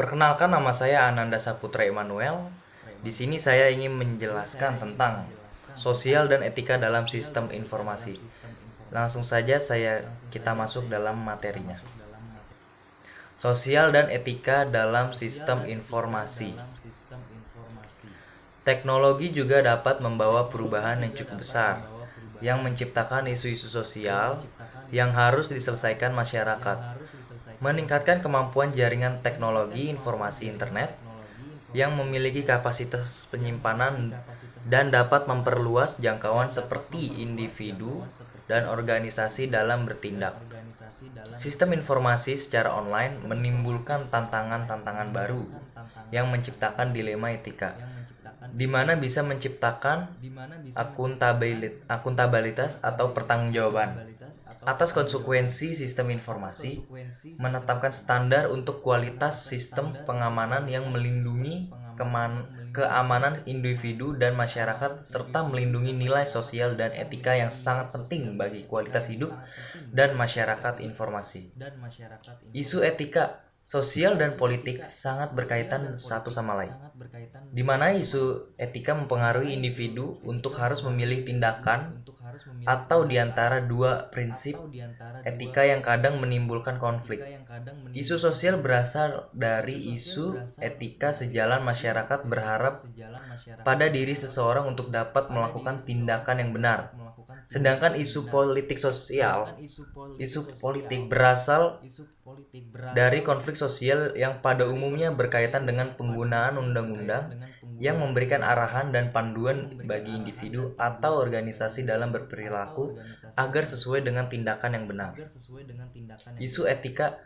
Perkenalkan, nama saya Ananda Saputra Emanuel. Di sini saya ingin menjelaskan tentang sosial dan etika dalam sistem informasi. Langsung saja kita masuk dalam materinya. Sosial dan etika dalam sistem informasi. Teknologi juga dapat membawa perubahan yang cukup besar, yang menciptakan isu-isu sosial yang harus diselesaikan masyarakat, meningkatkan kemampuan jaringan teknologi informasi internet yang memiliki kapasitas penyimpanan dan dapat memperluas jangkauan seperti individu dan organisasi dalam bertindak. Sistem informasi secara online menimbulkan tantangan-tantangan baru yang menciptakan dilema etika, di mana bisa menciptakan akuntabilitas atau pertanggungjawaban atas konsekuensi sistem informasi, menetapkan standar untuk kualitas sistem pengamanan yang melindungi keamanan individu dan masyarakat, serta melindungi nilai sosial dan etika yang sangat penting bagi kualitas hidup dan masyarakat informasi. Isu etika sosial dan politik sangat berkaitan satu sama lain, di mana isu etika mempengaruhi individu untuk harus memilih tindakan atau di antara dua prinsip etika yang kadang menimbulkan konflik. Isu sosial berasal dari isu etika sejalan masyarakat berharap pada diri seseorang untuk dapat melakukan tindakan yang benar. Sedangkan isu politik berasal dari konflik sosial yang pada umumnya berkaitan dengan penggunaan undang-undang yang memberikan arahan dan panduan bagi individu atau organisasi dalam berperilaku agar sesuai dengan tindakan yang benar. Isu etika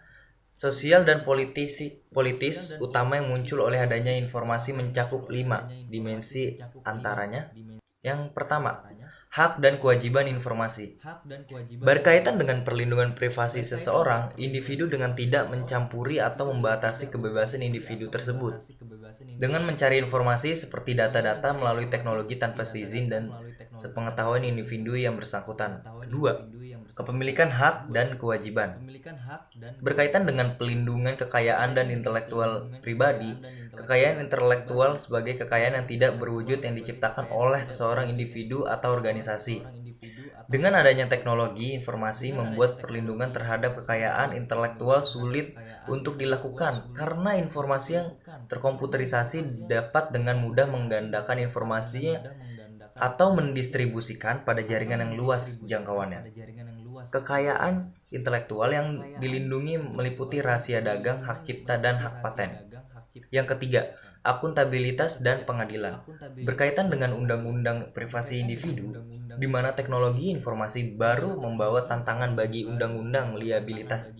sosial dan politis utama yang muncul oleh adanya informasi mencakup 5 dimensi antaranya. Yang pertama, hak dan kewajiban informasi. Berkaitan dengan perlindungan privasi seseorang, individu dengan tidak mencampuri atau membatasi kebebasan individu tersebut dengan mencari informasi seperti data-data melalui teknologi tanpa izin dan sepengetahuan individu yang bersangkutan. Kedua, kepemilikan hak dan kewajiban. Berkaitan dengan pelindungan kekayaan dan intelektual pribadi, kekayaan intelektual sebagai kekayaan yang tidak berwujud yang diciptakan oleh seseorang individu atau organisasi. Dengan adanya teknologi informasi membuat perlindungan terhadap kekayaan intelektual sulit untuk dilakukan karena informasi yang terkomputerisasi dapat dengan mudah menggandakan informasinya atau mendistribusikan pada jaringan yang luas jangkauannya. Kekayaan intelektual yang dilindungi meliputi rahasia dagang, hak cipta, dan hak paten. Yang ketiga, akuntabilitas dan pengadilan. Berkaitan dengan undang-undang privasi individu, di mana teknologi informasi baru membawa tantangan bagi undang-undang liabilitas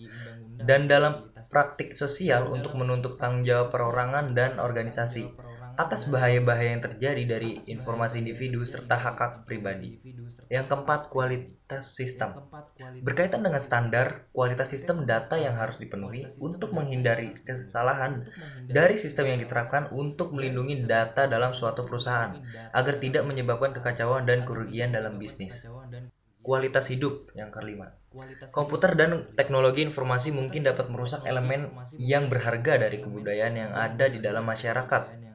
dan dalam praktik sosial untuk menuntut tanggung jawab perorangan dan organisasi atas bahaya-bahaya yang terjadi dari informasi individu serta hak-hak pribadi. Yang keempat, kualitas sistem. Berkaitan dengan standar kualitas sistem data yang harus dipenuhi untuk menghindari kesalahan dari sistem yang diterapkan untuk melindungi data dalam suatu perusahaan agar tidak menyebabkan kekacauan dan kerugian dalam bisnis. Kualitas hidup yang kelima. Komputer dan teknologi informasi mungkin dapat merusak elemen yang berharga dari kebudayaan yang ada di dalam masyarakat.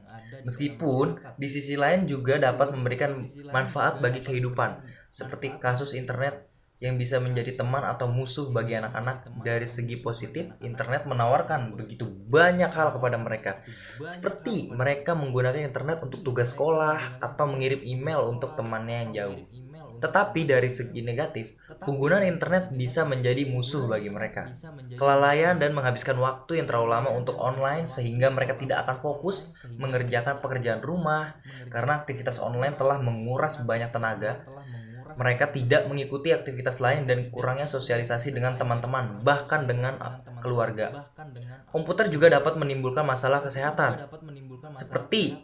Meskipun di sisi lain juga dapat memberikan manfaat bagi kehidupan, seperti kasus internet yang bisa menjadi teman atau musuh bagi anak-anak. Dari segi positif, internet menawarkan begitu banyak hal kepada mereka, seperti mereka menggunakan internet untuk tugas sekolah atau mengirim email untuk temannya yang jauh. Tetapi dari segi negatif, penggunaan internet bisa menjadi musuh bagi mereka. Kelalaian dan menghabiskan waktu yang terlalu lama untuk online sehingga mereka tidak akan fokus mengerjakan pekerjaan rumah karena aktivitas online telah menguras banyak tenaga. Mereka tidak mengikuti aktivitas lain dan kurangnya sosialisasi dengan teman-teman, bahkan dengan keluarga. Komputer juga dapat menimbulkan masalah kesehatan, seperti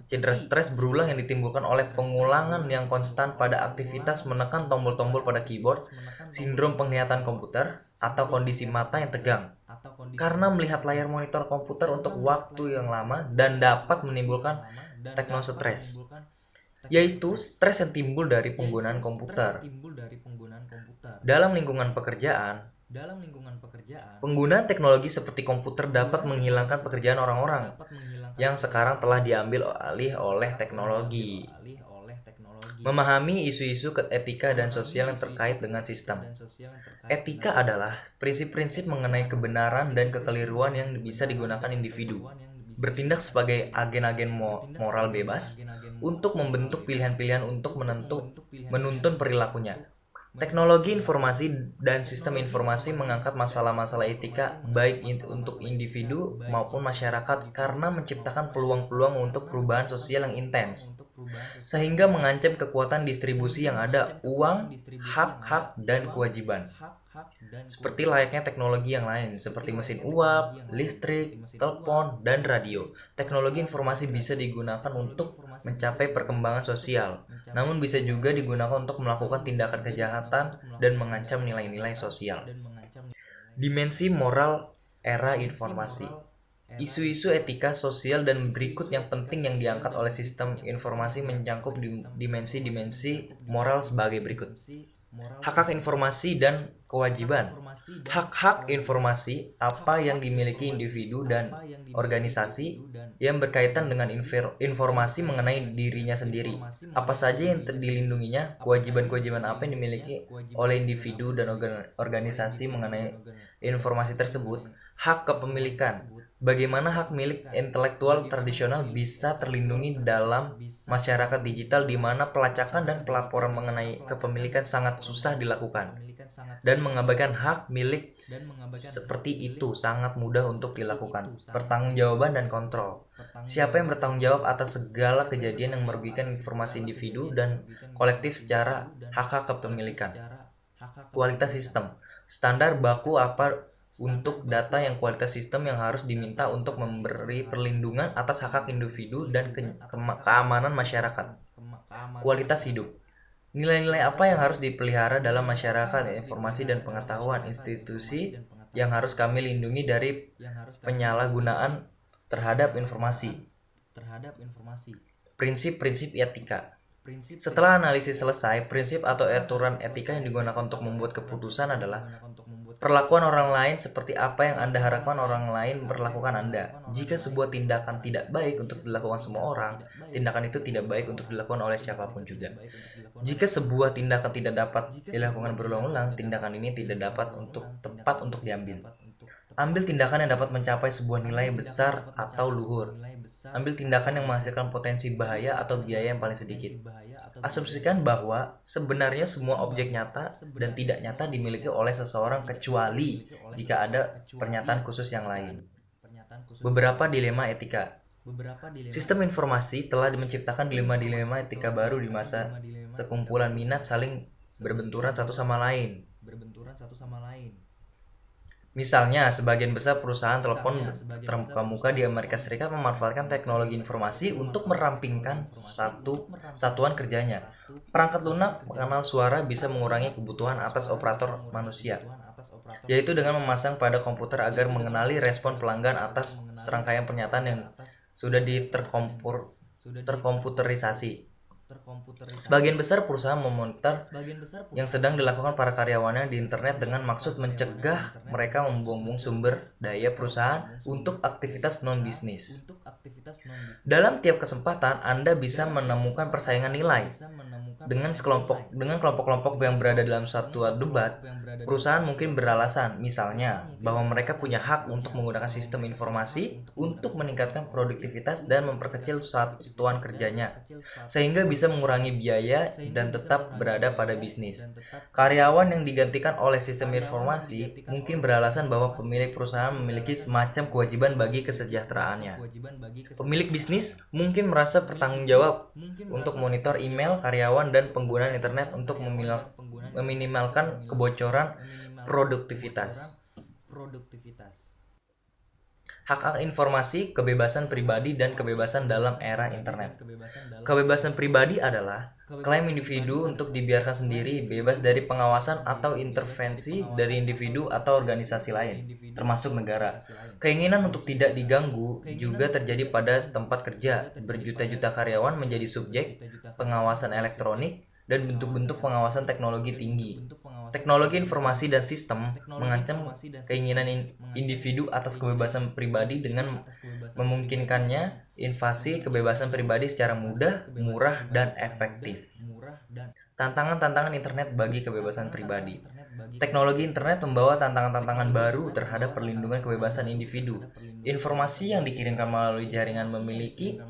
cedera stres berulang yang ditimbulkan oleh pengulangan yang konstan pada aktivitas menekan tombol-tombol pada keyboard, sindrom penglihatan komputer, atau kondisi mata yang tegang karena melihat layar monitor komputer untuk waktu yang lama, dan dapat menimbulkan teknostres, yaitu stres yang timbul dari penggunaan komputer. Dalam lingkungan pekerjaan, Penggunaan teknologi seperti komputer dapat menghilangkan pekerjaan orang-orang yang sekarang telah diambil alih oleh teknologi. Memahami isu-isu etika dan sosial yang terkait dengan sistem. Etika adalah prinsip-prinsip mengenai kebenaran dan kekeliruan yang bisa digunakan individu bertindak sebagai agen-agen moral bebas untuk membentuk pilihan-pilihan untuk menuntun perilakunya. Teknologi informasi dan sistem informasi mengangkat masalah-masalah etika baik untuk individu maupun masyarakat karena menciptakan peluang-peluang untuk perubahan sosial yang intens, sehingga mengancam kekuatan distribusi yang ada, uang, hak-hak, dan kewajiban. Seperti layaknya teknologi yang lain, seperti mesin uap, listrik, telepon, dan radio. Teknologi informasi bisa digunakan untuk mencapai perkembangan sosial, namun bisa juga digunakan untuk melakukan tindakan kejahatan dan mengancam nilai-nilai sosial. Dimensi moral era informasi. Isu-isu etika sosial dan berikut yang penting yang diangkat oleh sistem informasi mencangkup dimensi-dimensi moral sebagai berikut. Hak-hak informasi dan kewajiban. Hak-hak informasi apa yang dimiliki individu dan organisasi yang berkaitan dengan informasi mengenai dirinya sendiri. Apa saja yang dilindunginya, kewajiban-kewajiban apa yang dimiliki oleh individu dan organisasi mengenai informasi tersebut. Hak kepemilikan. Bagaimana hak milik intelektual tradisional bisa terlindungi dalam masyarakat digital di mana pelacakan dan pelaporan mengenai kepemilikan sangat susah dilakukan, dan mengabaikan hak milik seperti itu sangat mudah untuk dilakukan. Pertanggungjawaban dan kontrol. Siapa yang bertanggung jawab atas segala kejadian yang merugikan informasi individu dan kolektif secara hak-hak kepemilikan. Kualitas sistem. Standar baku apa untuk data yang kualitas sistem yang harus diminta untuk memberi perlindungan atas hak-hak individu dan keamanan masyarakat. Kualitas hidup. Nilai-nilai apa yang harus dipelihara dalam masyarakat, informasi dan pengetahuan, institusi yang harus kami lindungi dari penyalahgunaan terhadap informasi. Prinsip-prinsip etika. Setelah analisis selesai, prinsip atau aturan etika yang digunakan untuk membuat keputusan adalah perlakuan orang lain seperti apa yang Anda harapkan orang lain memperlakukan Anda. Jika sebuah tindakan tidak baik untuk dilakukan semua orang, tindakan itu tidak baik untuk dilakukan oleh siapapun juga. Jika sebuah tindakan tidak dapat dilakukan berulang-ulang, tindakan ini tidak dapat tepat untuk diambil. Ambil tindakan yang dapat mencapai sebuah nilai besar atau luhur. Ambil tindakan yang menghasilkan potensi bahaya atau biaya yang paling sedikit. Asumsikan bahwa sebenarnya semua objek nyata dan tidak nyata dimiliki oleh seseorang kecuali jika ada pernyataan khusus yang lain. Beberapa dilema etika. Sistem informasi telah menciptakan dilema-dilema etika baru di masa sekumpulan minat saling berbenturan satu sama lain. Misalnya, sebagian besar perusahaan telepon terkemuka di Amerika Serikat memanfaatkan teknologi informasi untuk merampingkan satuan kerjanya. Perangkat lunak pengenal suara bisa mengurangi kebutuhan atas operator manusia, yaitu dengan memasang pada komputer agar mengenali respon pelanggan atas serangkaian pernyataan yang sudah terkomputerisasi. Sebagian besar perusahaan memonitor yang sedang dilakukan para karyawannya di internet dengan maksud mencegah mereka membuang sumber daya perusahaan untuk aktivitas non-bisnis. Dalam tiap kesempatan, Anda bisa menemukan persaingan nilai dengan kelompok-kelompok yang berada dalam suatu debat. Perusahaan mungkin beralasan, misalnya, bahwa mereka punya hak untuk menggunakan sistem informasi untuk meningkatkan produktivitas dan memperkecil satuan kerjanya, sehingga bisa mengurangi biaya dan tetap berada pada bisnis. Karyawan yang digantikan oleh sistem informasi mungkin beralasan bahwa pemilik perusahaan memiliki semacam kewajiban bagi kesejahteraannya. Pemilik bisnis mungkin merasa bertanggung jawab untuk monitor email karyawan dan penggunaan internet untuk meminimalkan kebocoran produktivitas. Hak informasi, kebebasan pribadi, dan kebebasan dalam era internet. Kebebasan pribadi adalah klaim individu untuk dibiarkan sendiri, bebas dari pengawasan atau intervensi dari individu atau organisasi lain, termasuk negara. Keinginan untuk tidak diganggu juga terjadi pada tempat kerja. Berjuta-juta karyawan menjadi subjek pengawasan elektronik dan bentuk-bentuk pengawasan teknologi tinggi. Teknologi informasi dan sistem mengancam keinginan individu atas kebebasan pribadi dengan memungkinkannya invasi kebebasan pribadi secara mudah, murah, dan efektif. Tantangan-tantangan internet bagi kebebasan pribadi. Teknologi internet membawa tantangan-tantangan baru terhadap perlindungan kebebasan individu. Informasi yang dikirimkan melalui jaringan memiliki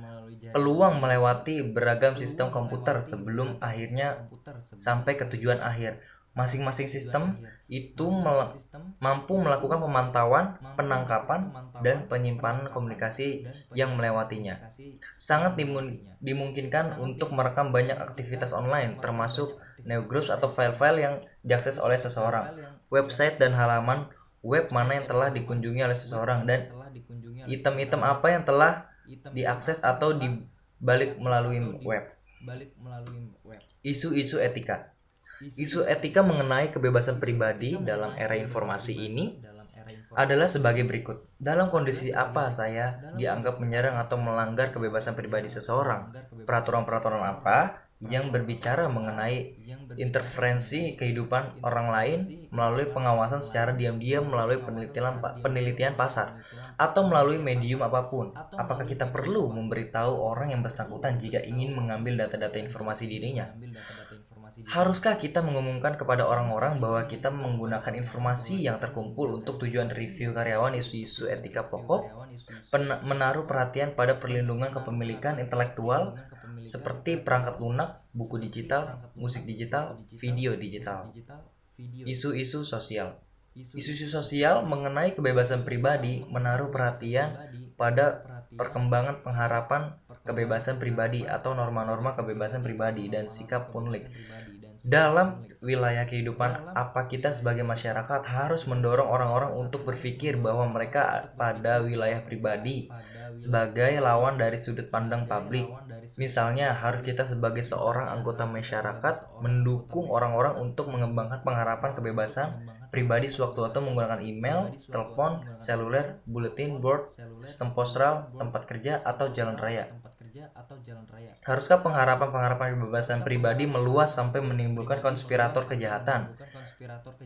peluang melewati beragam sistem komputer sebelum akhirnya sampai ke tujuan akhir. Masing-masing sistem itu mampu melakukan pemantauan, penangkapan, dan penyimpanan komunikasi yang melewatinya. Sangat dimungkinkan untuk merekam banyak aktivitas online, termasuk newsgroups atau file-file yang diakses oleh seseorang, website dan halaman web mana yang telah dikunjungi oleh seseorang, dan item-item apa yang telah diakses atau dibalik melalui web. Isu-isu etika. Isu etika mengenai kebebasan pribadi dalam era informasi ini adalah sebagai berikut. Dalam kondisi apa saya dianggap menyerang atau melanggar kebebasan pribadi seseorang? Peraturan-peraturan apa yang berbicara mengenai interferensi kehidupan orang lain melalui pengawasan secara diam-diam melalui penelitian pasar atau melalui medium apapun? Apakah kita perlu memberitahu orang yang bersangkutan jika ingin mengambil data-data informasi dirinya? Haruskah kita mengumumkan kepada orang-orang bahwa kita menggunakan informasi yang terkumpul untuk tujuan review karyawan? Isu-isu etika pokok menaruh perhatian pada perlindungan kepemilikan intelektual seperti perangkat lunak, buku digital, musik digital, video digital. Isu-isu sosial. Isu-isu sosial mengenai kebebasan pribadi menaruh perhatian pada perkembangan pengharapan kebebasan pribadi atau norma-norma kebebasan pribadi dan sikap punlik. Dalam wilayah kehidupan apa kita sebagai masyarakat harus mendorong orang-orang untuk berpikir bahwa mereka pada wilayah pribadi sebagai lawan dari sudut pandang publik. Misalnya, harus kita sebagai seorang anggota masyarakat mendukung orang-orang untuk mengembangkan pengharapan kebebasan pribadi sewaktu-waktu menggunakan email, telepon, seluler, bulletin board, sistem postal, tempat kerja, atau jalan raya. Haruskah pengharapan kebebasan pribadi meluas sampai menimbulkan konspirator kejahatan?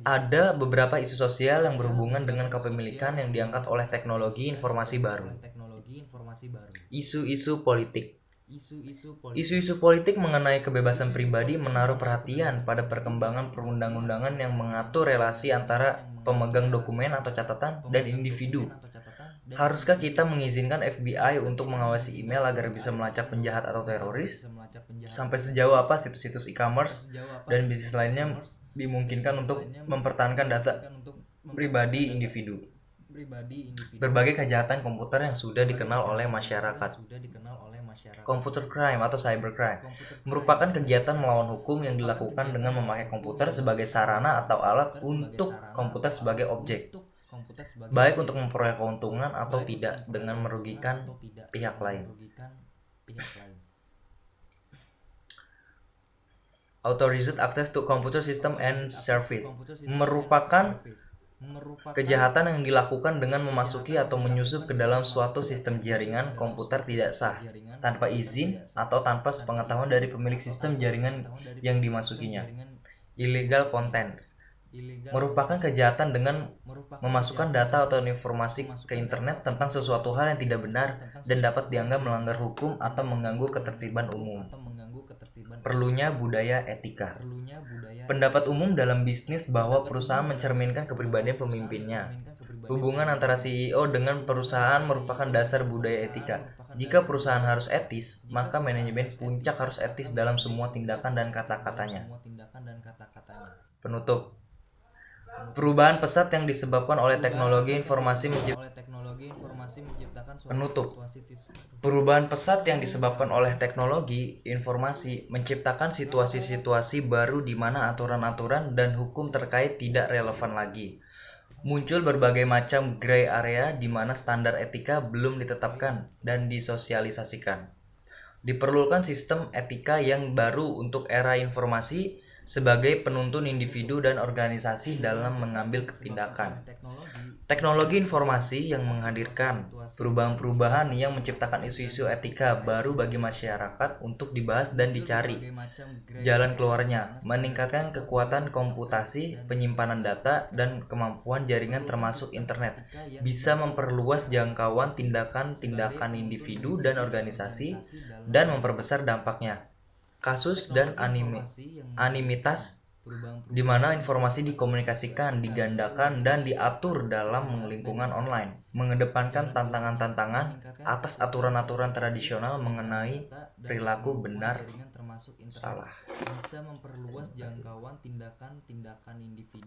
Ada beberapa isu sosial yang berhubungan dengan kepemilikan yang diangkat oleh teknologi informasi baru. Isu-isu politik. Isu-isu politik mengenai kebebasan pribadi menaruh perhatian pada perkembangan perundang-undangan yang mengatur relasi antara pemegang dokumen atau catatan dan individu. Haruskah kita mengizinkan FBI untuk mengawasi email agar bisa melacak penjahat atau teroris? Sampai sejauh apa situs-situs e-commerce dan bisnis lainnya dimungkinkan untuk mempertahankan data pribadi individu? Berbagai kejahatan komputer yang sudah dikenal oleh masyarakat. Computer crime atau cybercrime merupakan kegiatan melawan hukum yang dilakukan dengan memakai komputer sebagai sarana atau alat untuk komputer sebagai objek, baik untuk memperoleh keuntungan atau tidak dengan merugikan pihak lain. Authorized access to computer system and service merupakan kejahatan yang dilakukan dengan memasuki atau menyusup ke dalam suatu sistem jaringan komputer tidak sah, tanpa izin atau tanpa sepengetahuan dari pemilik sistem jaringan yang dimasukinya. Illegal contents merupakan kejahatan dengan memasukkan data atau informasi ke internet tentang sesuatu hal yang tidak benar dan dapat dianggap melanggar hukum atau mengganggu ketertiban umum. Perlunya budaya etika. Pendapat umum dalam bisnis bahwa perusahaan mencerminkan kepribadian pemimpinnya. Hubungan antara CEO dengan perusahaan merupakan dasar budaya etika. Jika perusahaan harus etis, maka manajemen puncak harus etis dalam semua tindakan dan kata-katanya. Penutup. Perubahan pesat yang disebabkan oleh teknologi informasi Perubahan pesat yang disebabkan oleh teknologi informasi menciptakan situasi-situasi baru di mana aturan-aturan dan hukum terkait tidak relevan lagi. Muncul berbagai macam gray area di mana standar etika belum ditetapkan dan disosialisasikan. Diperlukan sistem etika yang baru untuk era informasi sebagai penuntun individu dan organisasi dalam mengambil tindakan. Teknologi informasi yang menghadirkan perubahan-perubahan yang menciptakan isu-isu etika baru bagi masyarakat untuk dibahas dan dicari jalan keluarnya, meningkatkan kekuatan komputasi, penyimpanan data, dan kemampuan jaringan termasuk internet, bisa memperluas jangkauan tindakan-tindakan individu dan organisasi, dan memperbesar dampaknya. Kasus dan animitas di mana informasi dikomunikasikan, digandakan, dan diatur dalam lingkungan online, mengedepankan tantangan-tantangan atas aturan-aturan tradisional mengenai perilaku benar salah. Bisa memperluas jangkauan tindakan-tindakan individu